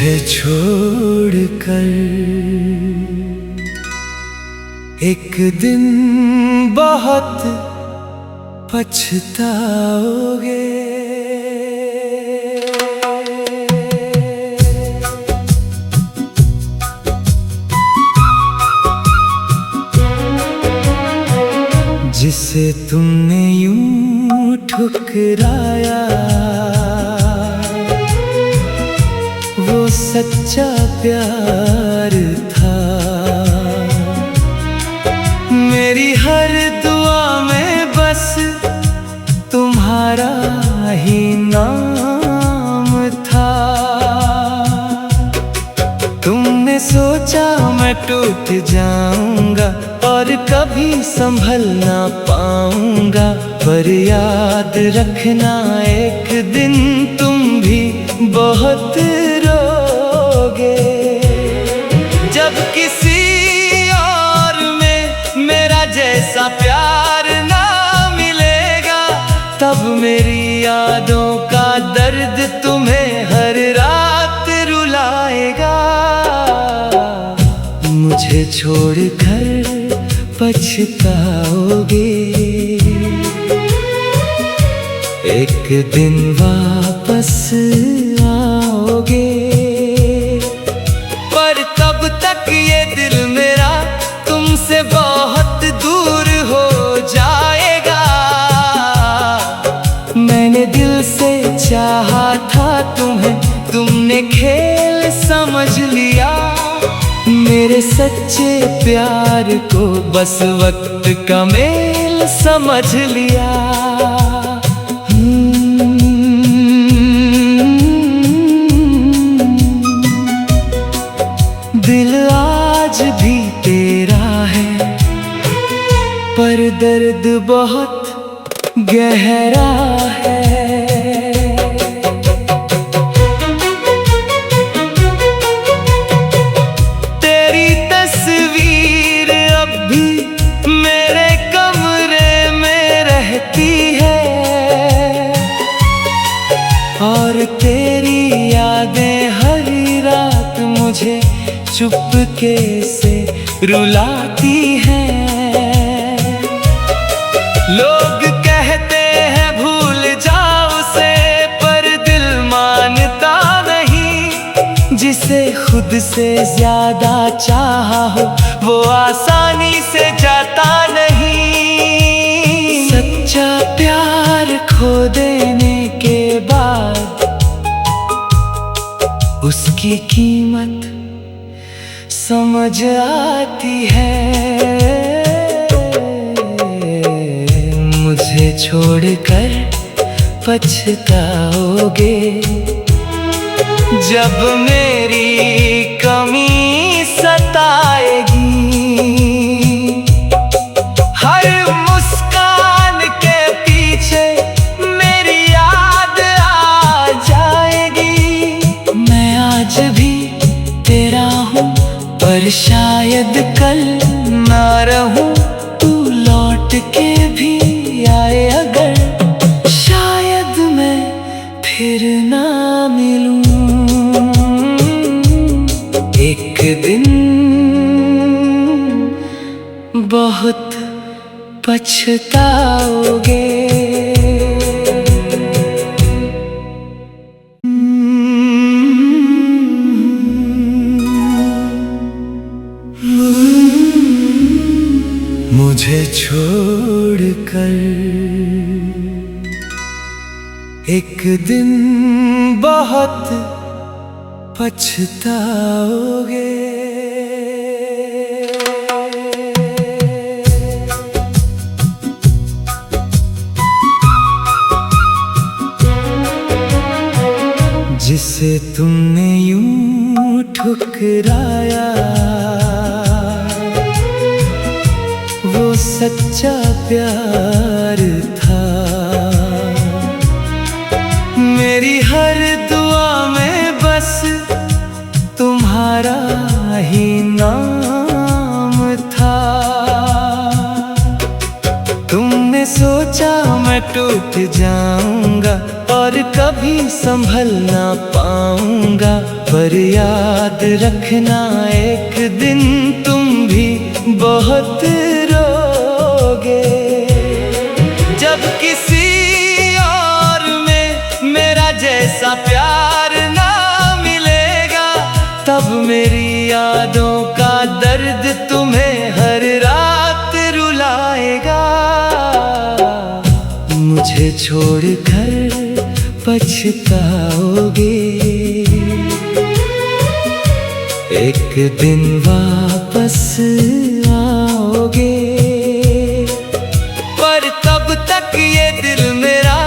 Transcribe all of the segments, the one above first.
मुझे छोड़कर एक दिन बहुत पछताओगे। जिसे तुमने यूं ठुकराया वो सच्चा प्यार था। मेरी हर दुआ में बस तुम्हारा ही नाम था। तुमने सोचा मैं टूट जाऊंगा और कभी संभल ना पाऊंगा, पर याद रखना एक दिन तुम भी बहुत रोगे। जब किसी और में मेरा जैसा प्यार ना मिलेगा, तब मेरी यादों का दर्द तुम्हें हर रात रुलाएगा। मुझे छोड़कर पछताओगे, एक दिन वापस आओगे, पर तब तक ये दिल मेरा तुमसे बहुत दूर हो जाएगा। मैंने दिल से चाहा था तुम्हें, तुमने खेल समझ लिया। मेरे सच्चे प्यार को बस वक्त का मेल समझ लिया। दिल आज भी तेरा है, पर दर्द बहुत गहरा है। और तेरी यादें हर रात मुझे चुपके से रुलाती हैं। लोग कहते हैं भूल जाओ उसे, पर दिल मानता नहीं। जिसे खुद से ज्यादा चाहा हो वो आसानी से जाता नहीं। सच्चा प्यार खो देने के बाद उसकी कीमत समझ आती है। मुझे छोड़कर पछताओगे, जब मेरी कमी सताएगी। हर मुस्कान के पीछे मेरी याद आ जाएगी। मैं आज भी तेरा हूँ, पर शायद कल ना रहूं। तू लौट के भी आए अगर, शायद मैं फिर ना मिलूं। एक दिन बहुत पछताओगे। मुझे छोड़कर एक दिन बहुत पछताओगे। जिसे तुमने यूं ठुकराया वो सच्चा प्यार था। मेरी हर दुआ में बस तुम्हारा ही नाम था। तुमने सोचा मैं टूट जाऊंगा और कभी संभल ना पाऊंगा, पर याद रखना एक दिन तुम भी बहुत रोगे। जब किसी और में मेरा जैसा प्यार ना मिलेगा, तब मेरी यादों का दर्द तुम्हें हर रात रुलाएगा। मुझे छोड़कर पछताओगे, एक दिन वापस आओगे, पर तब तक ये दिल मेरा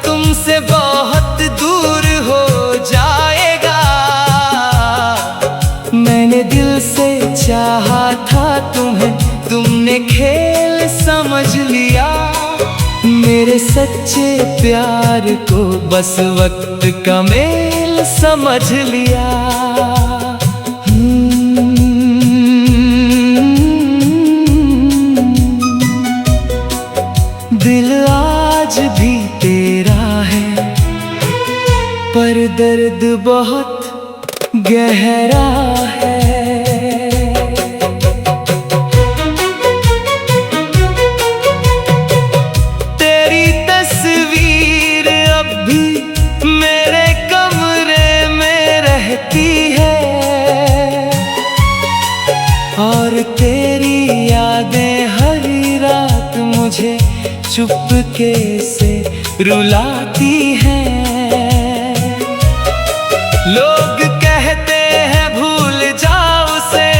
तुमसे बहुत दूर हो जाएगा। मैंने दिल से चाहा था तुम्हें, तुमने खेल समझ लिया। मेरे सच्चे प्यार को बस वक्त का मेल समझ लिया। दिल आज भी तेरा है, पर दर्द बहुत गहरा है। तेरी तस्वीर अब भी मेरे कमरे में रहती है, और तेरी यादें हर रात मुझे चुपके से रुलाती हैं। लोग कहते हैं भूल जाओ उसे,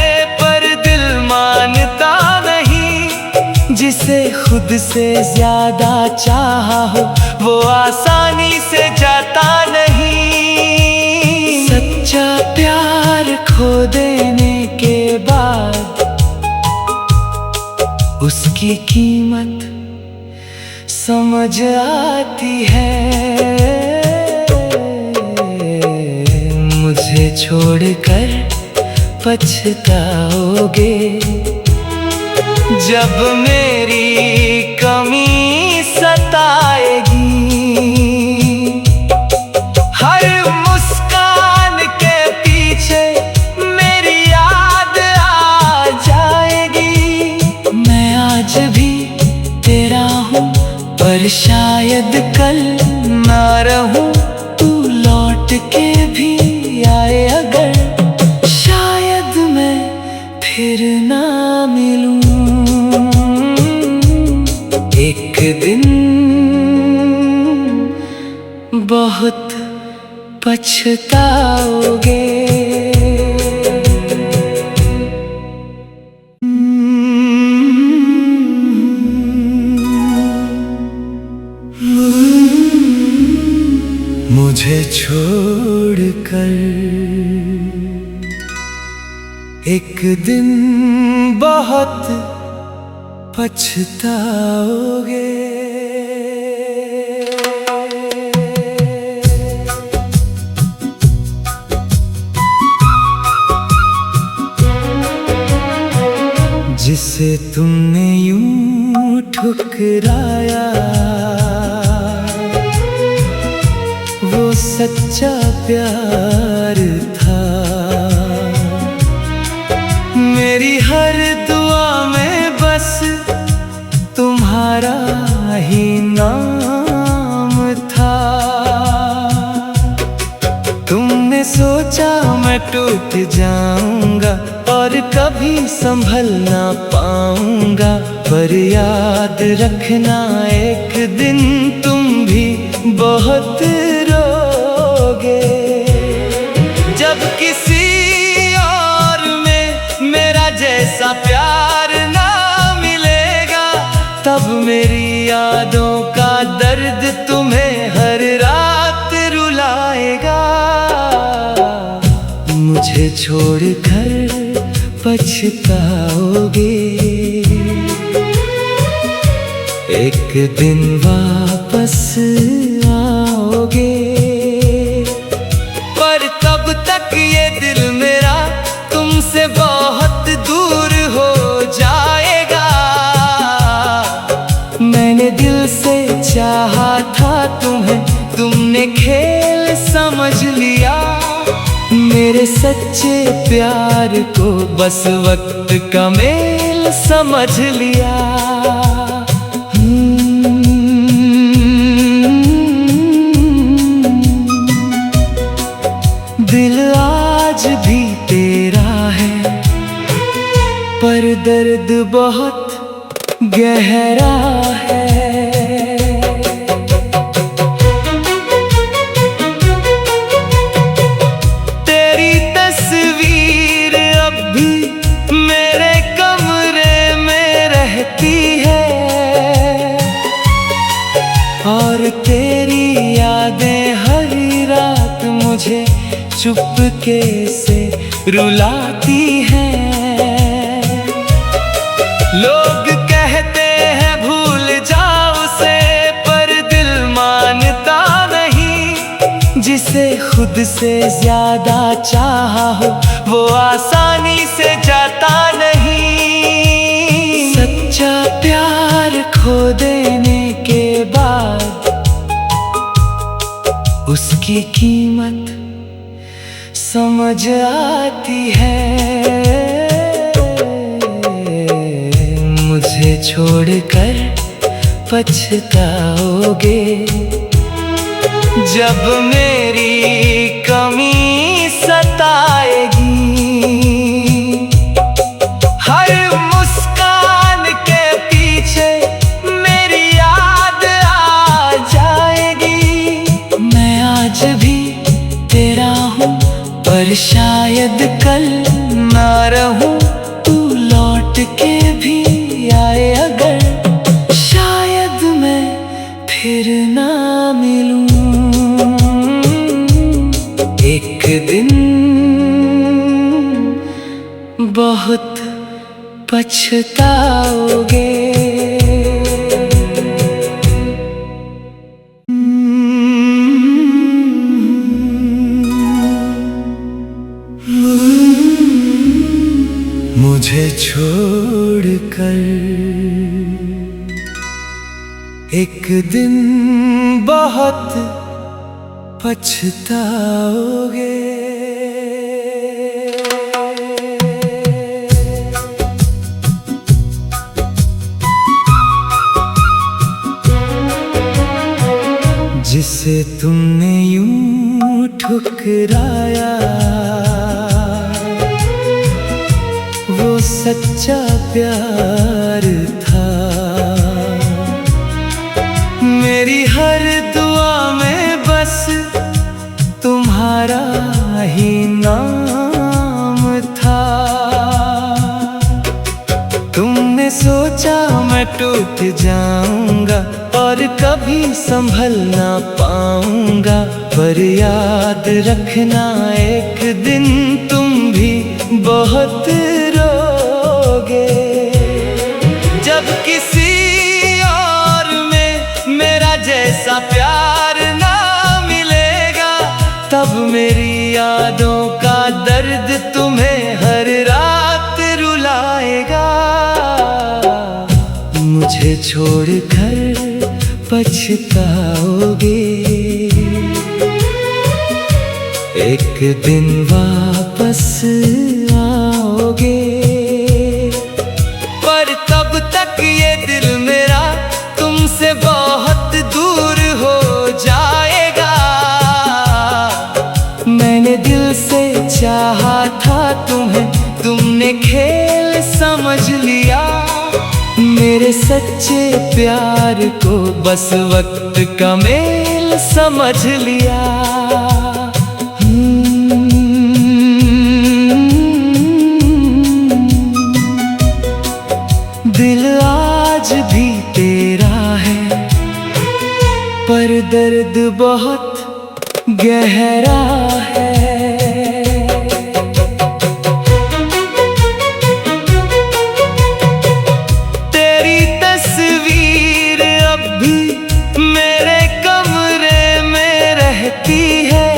पर दिल मानता नहीं। जिसे खुद से ज्यादा चाहा हो वो आसानी से जाता नहीं। सच्चा प्यार खो देने के बाद उसकी कीमत समझ आती है। मुझे छोड़कर पछताओगे, जब मेरी कमी सताएगी। हर मुस्कान के पीछे मेरी याद आ जाएगी। मैं आज भी तेरा हूँ, पर शायद कल ना रहूं। तू लौट के भी आए अगर, शायद मैं फिर ना मिलूं। एक दिन बहुत पछताओगे। मुझे छोड़कर एक दिन बहुत पछताओगे। जिसे तुमने यूं ठुकराया, वो सच्चा प्यार था। मेरी हर दुआ में बस तुम्हारा ही नाम था। तुमने सोचा मैं टूट जाऊंगा और कभी संभल ना पाऊंगा, पर याद रखना एक दिन तुम भी बहुत रोगे। जब किसी और में मेरा जैसा प्यार ना मिलेगा, तब मेरी यादों का दर्द तुम्हें हर रात रुलाएगा। मुझे छोड़कर पछताओगे, एक दिन वापस आओगे, पर तब तक ये दिल मेरा तुमसे बहुत दूर हो जाएगा। मैंने दिल चाहा था तुम्हें, तुमने खेल समझ लिया। मेरे सच्चे प्यार को बस वक्त का मेल समझ लिया। दिल आज भी तेरा है, पर दर्द बहुत गहरा है। तेरी तस्वीर अब भी मेरे कमरे में रहती है, और तेरी यादें हर रात मुझे चुपके से रुलाती हैं। लोग कहते हैं भूल जाओ उसे, पर दिल मानता नहीं। जिसे खुद से ज्यादा चाहा हो वो आसानी से जाता नहीं। सच्चा प्यार खो देने के बाद उसकी कीमत समझ आती है। मुझे छोड़कर पछताओगे जब मेरी कमी सताएगी। हर मुस्कान के पीछे मेरी याद आ जाएगी। मैं आज भी तेरा हूँ, पर शायद कल ना रहूं। तू लौट के भी आए अगर, शायद मैं फिर ना मिलूं। एक दिन बहुत पछताओगे। मुझे छोड़कर एक दिन बहुत पछताओगे। जिसे तुमने यूं ठुकराया वो सच्चा प्यार था। मेरी हर दुआ में बस तुम्हारा ही नाम था। तुमने सोचा मैं टूट जाऊंगा और कभी संभल ना पाऊंगा, पर याद रखना एक दिन तुम भी बहुत रोगे। जब किसी और में मेरा जैसा प्यार ना मिलेगा, तब मेरी यादों का दर्द तुम्हें हर रात रुलाएगा। मुझे छोड़कर पछताओगे, एक दिन वापस आओगे। पर तब तक ये दिल मेरा तुमसे बहुत दूर हो जाएगा। मैंने दिल से चाहा था तुम्हें, तुमने खेल समझ लिया। मेरे सच्चे प्यार को बस वक्त का मेल समझ लिया। दिल आज भी तेरा है, पर दर्द बहुत गहरा है। तेरी तस्वीर अब भी मेरे कमरे में रहती है,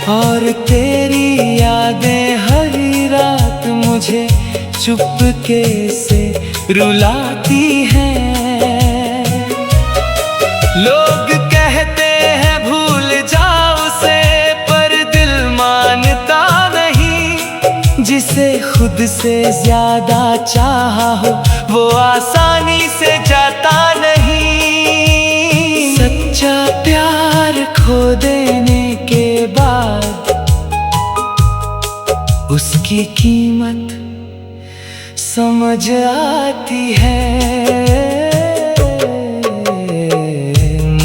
और तेरी यादें हर रात मुझे चुपके से रुलाती हैं। लोग कहते हैं भूल जाओ उसे, पर दिल मानता नहीं। जिसे खुद से ज्यादा चाहा हो वो आसानी से जाता नहीं। सच्चा प्यार खो देने के बाद उसकी कीमत समझ आती है।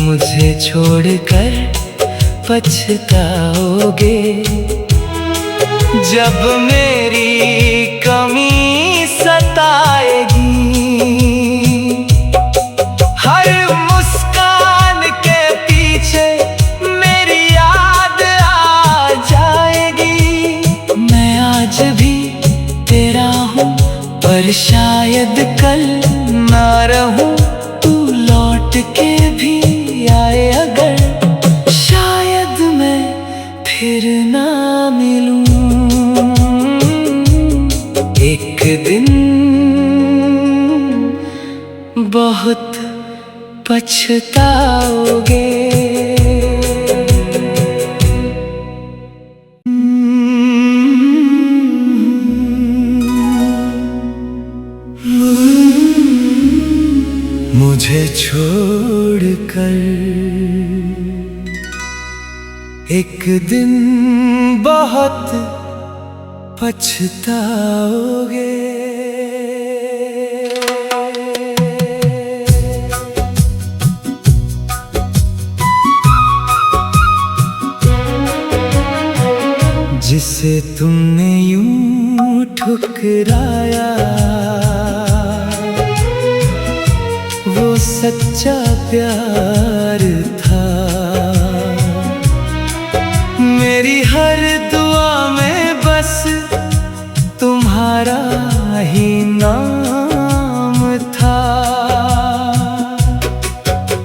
मुझे छोड़कर पछताओगे जब मेरी कमी सताएगी। हर मुस्कान के पीछे मेरी याद आ जाएगी। मैं आज भी तेरा हूँ पर शायद कल ना रहूं। तू लौट के भी आए अगर, शायद मैं फिर ना मिलूं। एक दिन बहुत पछताओगे। मुझे छोड़कर एक दिन बहुत पछताओगे। जिसे तुमने यूं ठुकराया वो सच्चा प्यार था। मेरी हर दुआ में बस तुम्हारा ही नाम था।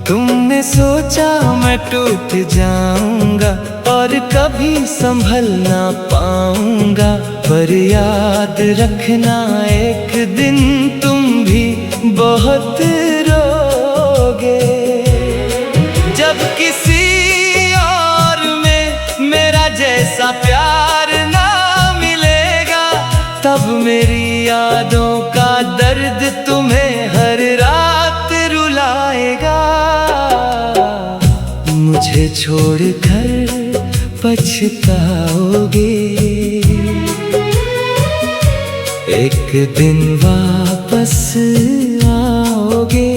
तुमने सोचा मैं टूट जाऊंगा और कभी संभल ना पाऊंगा, पर याद रखना एक दिन तुम भी बहुत रोगे। जब किसी और में मेरा जैसा प्यार ना मिलेगा, तब मेरी यादों का दर्द तुम्हें हर रात रुलाएगा। मुझे छोड़कर पछताओगे, एक दिन वापस आओगे।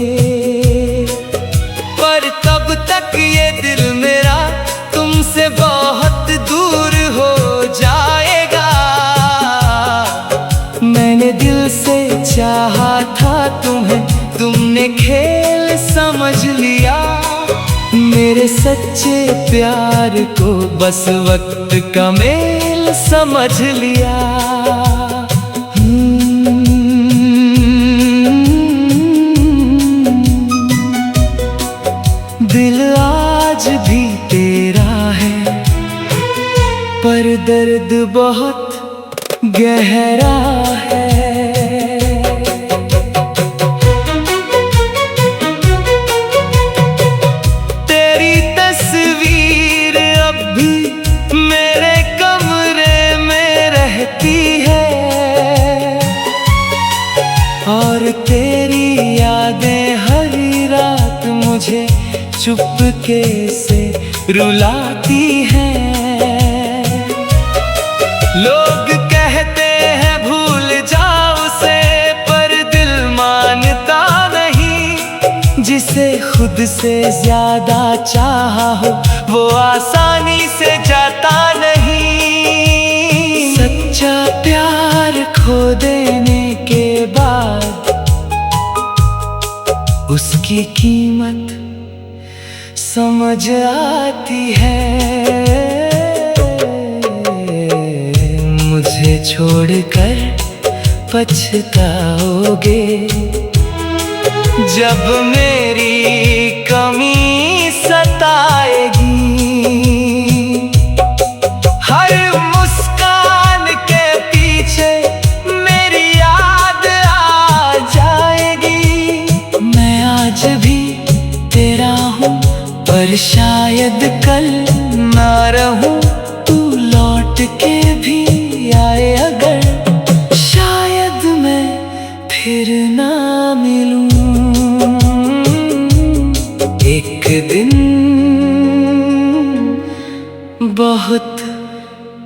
पर तब तक ये दिल मेरा तुमसे बहुत दूर हो जाएगा। मैंने दिल से चाहा था तुम्हें, तुमने खेल समझ लिया। मेरे सच्चे प्यार को बस वक्त का मेल समझ लिया। दिल आज भी तेरा है, पर दर्द बहुत गहरा है। तेरी तस्वीर अब भी मेरे कमरे में रहती है, और तेरी यादें हर रात मुझे चुपके से रुलाती हैं। लोग कहते हैं भूल जाओ उसे, पर दिल मानता नहीं। जिसे खुद से ज्यादा चाहा हो वो आसानी से जाता नहीं। सच्चा प्यार खो देने के बाद उसकी कीमत समझ आती है। मुझे छोड़कर पछताओगे जब मेरी कमी सताएगी। हर मुस्कान के पीछे मेरी याद आ जाएगी। मैं आज भी तेरा हूँ पर शायद कल ना रहूं, तू लौट के भी आए अगर, शायद मैं फिर ना मिलूं। एक दिन बहुत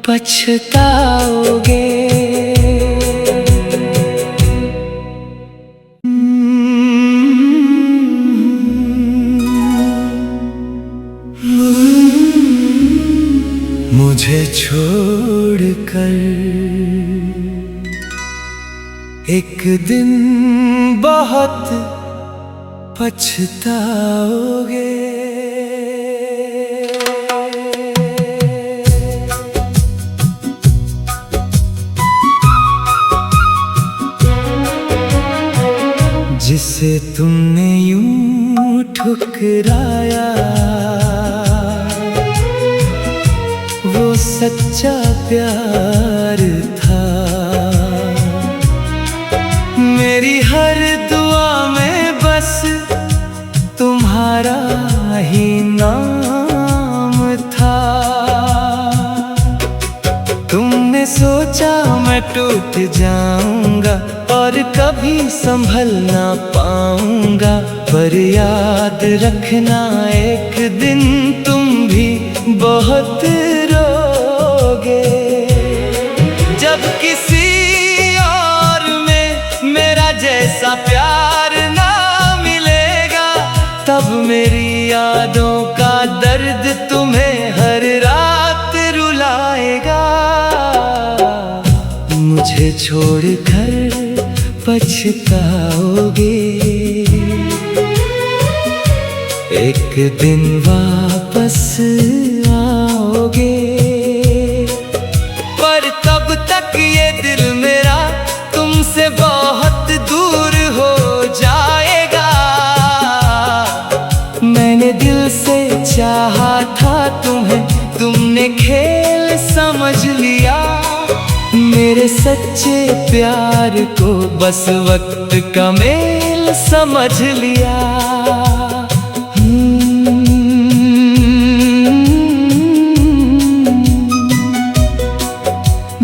पछताओगे। मुझे छोड़कर एक दिन बहुत पछताओगे। जिसे तुमने यूं ठुकराया, वो सच्चा प्यार था। मेरी हर दुआ में बस तुम्हारा ही नाम था। तुमने सोचा मैं टूट जाऊंगा और कभी संभल ना पाऊंगा, पर याद रखना एक दिन तुम भी बहुत रोगे। जब किसी और में मेरा जैसा प्यार ना मिलेगा, तब मेरी यादों का दर्द तुम्हें हर रात रुलाएगा। मुझे छोड़कर पछताओगे। एक दिन वापस आओगे, पर तब तक ये दिल मेरा तुमसे बहुत दूर हो जाएगा। मैंने दिल से चाहा था तुम्हें, तुमने खेल समझ लिया। मेरे सच्चे प्यार को बस वक्त का मेल समझ लिया।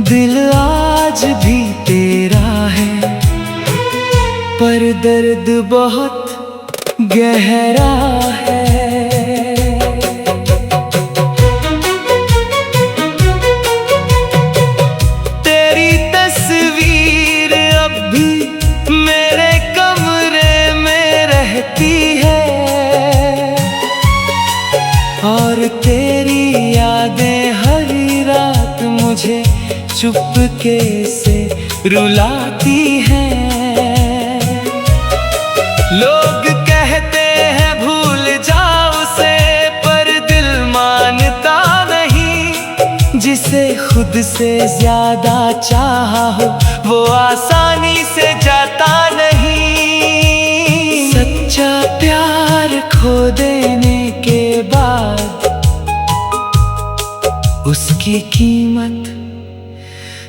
दिल आज भी तेरा है, पर दर्द बहुत गहरा है। और तेरी यादें हर रात मुझे चुपके से रुलाती हैं। लोग कहते हैं भूल जाओ उसे, पर दिल मानता नहीं। जिसे खुद से ज्यादा चाहा हो, वो आसानी से जाता नहीं। सच्चा प्यार खो देने के बाद उसकी कीमत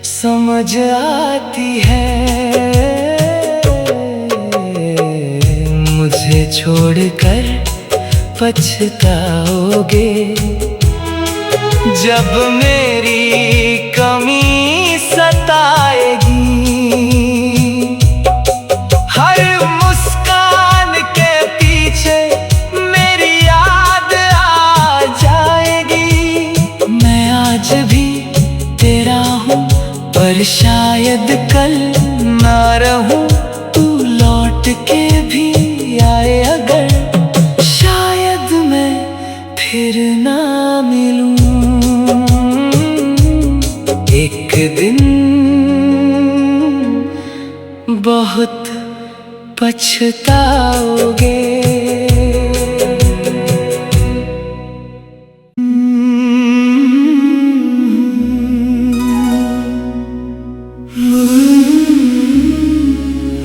समझ आती है। मुझे छोड़कर पछताओगे। जब मेरी कमी सताएगी, हर मुस्कान के पीछे मेरी याद आ जाएगी। मैं आज भी तेरा हूँ, पर शायद कल ना रहूं। तू लौट के भी आए अगर, शायद मैं फिर ना मिलूं। एक दिन बहुत पछताओगे।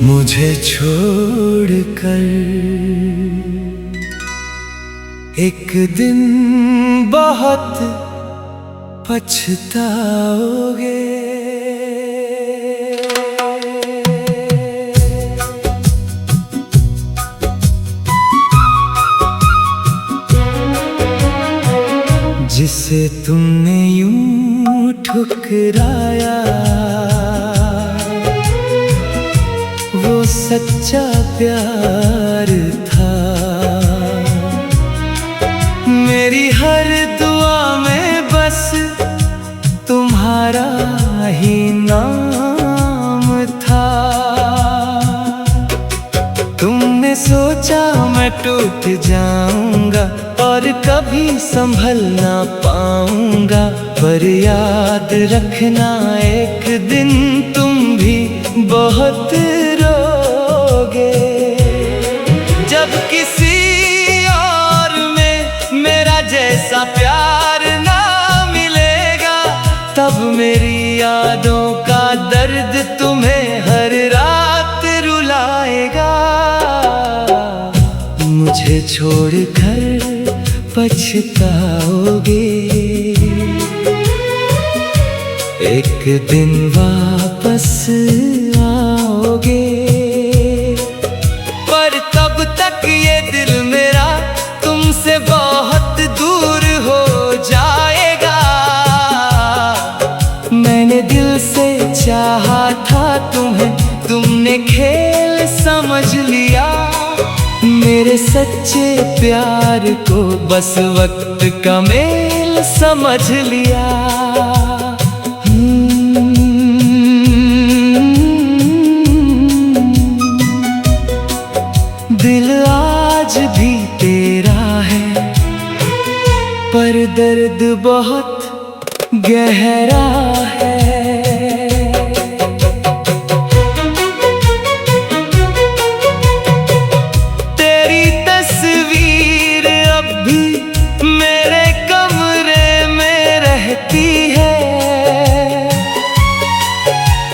मुझे छोड़कर एक दिन बहुत पछताओगे। जिसे तुमने यूं ठुकराया, वो सच्चा प्यार था। मेरी हर दुआ में बस तुम्हारा ही नाम था। तुमने सोचा मैं टूट जाऊंगा और कभी संभल ना पाऊंगा, पर याद रखना एक दिन तुम भी बहुत रोगे। जब किसी और में मेरा जैसा प्यार ना मिलेगा, तब मेरी यादों का दर्द तुम्हें हर रात रुलाएगा। मुझे छोड़कर पछताओगे, एक दिन वापस आओगे, पर तब तक ये दिल मेरा तुमसे बहुत दूर हो जाएगा। मैंने दिल से चाहा था तुम्हें, तुमने खेल समझ लिया। मेरे सच्चे प्यार को बस वक्त का मेल समझ लिया। दिल आज भी तेरा है, पर दर्द बहुत गहरा है।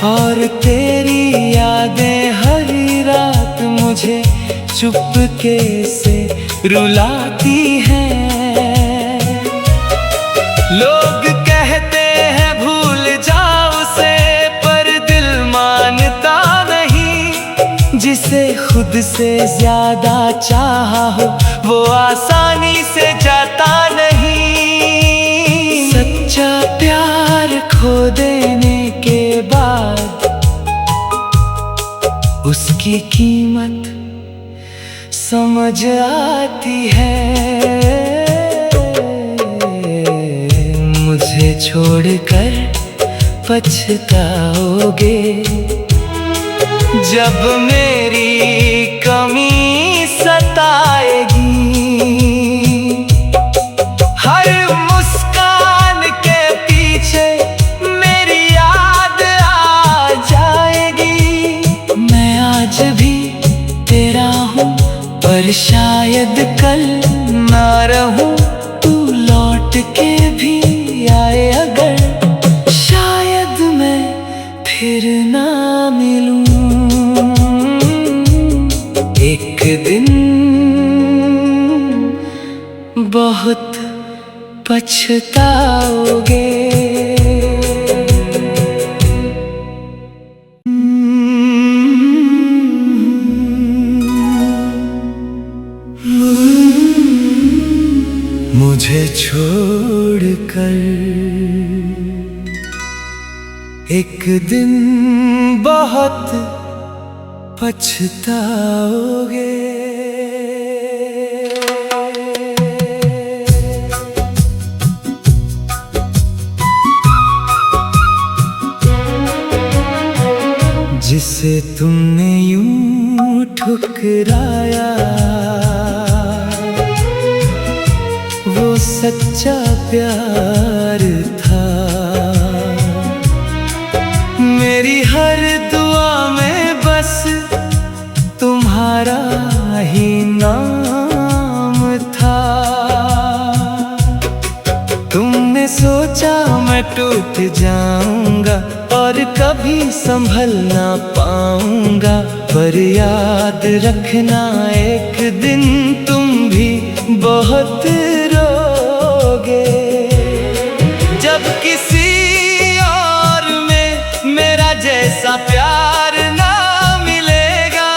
और तेरी यादें हर रात मुझे चुपके से रुलाती हैं। लोग कहते हैं भूल जाओ उसे, पर दिल मानता नहीं। जिसे खुद से ज्यादा चाहा हो, वो आसानी से जाता नहीं। सच्चा प्यार खो देने के बाद उसकी कीमत समझ आती है। मुझे छोड़कर पछताओगे, जब मेरी कमी सताएगी। हर मुस्कान के पीछे मेरी याद आ जाएगी। मैं आज भी तेरा हूँ, पर शायद कल ना रहूं। तू लौट के भी आए अगर, शायद मैं फिर ना मिलूं। एक दिन बहुत पछताओगे। मुझे छोड़कर एक दिन बहुत पछताओगे। जिसे तुमने यूं ठुकराया, वो सच्चा प्यार था। मेरी हर दुआ में बस तुम्हारा ही नाम था। तुमने सोचा मैं टूट जाऊंगा और कभी संभल ना पाऊंगा, पर याद रखना एक दिन तुम भी बहुत रोगे। जब किसी और में मेरा जैसा प्यार ना मिलेगा,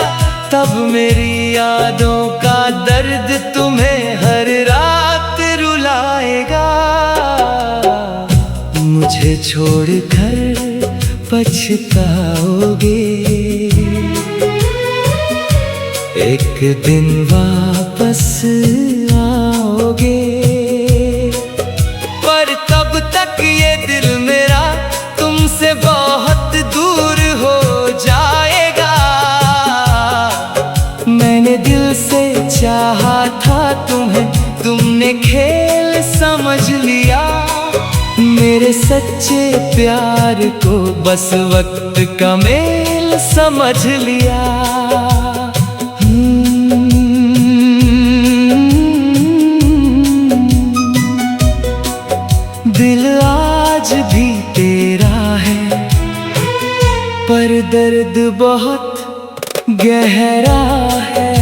तब मेरी यादों का दर्द तुम्हें हर रात रुलाएगा। मुझे छोड़कर पछताओगे। एक दिन वापस आओगे, पर तब तक ये दिल मेरा तुमसे बहुत दूर हो जाएगा। मैंने दिल से चाहा था तुम्हें, तुमने खेल समझ लिया। मेरे सच्चे प्यार को बस वक्त का मेल समझ लिया। दिल आज भी तेरा है, पर दर्द बहुत गहरा है।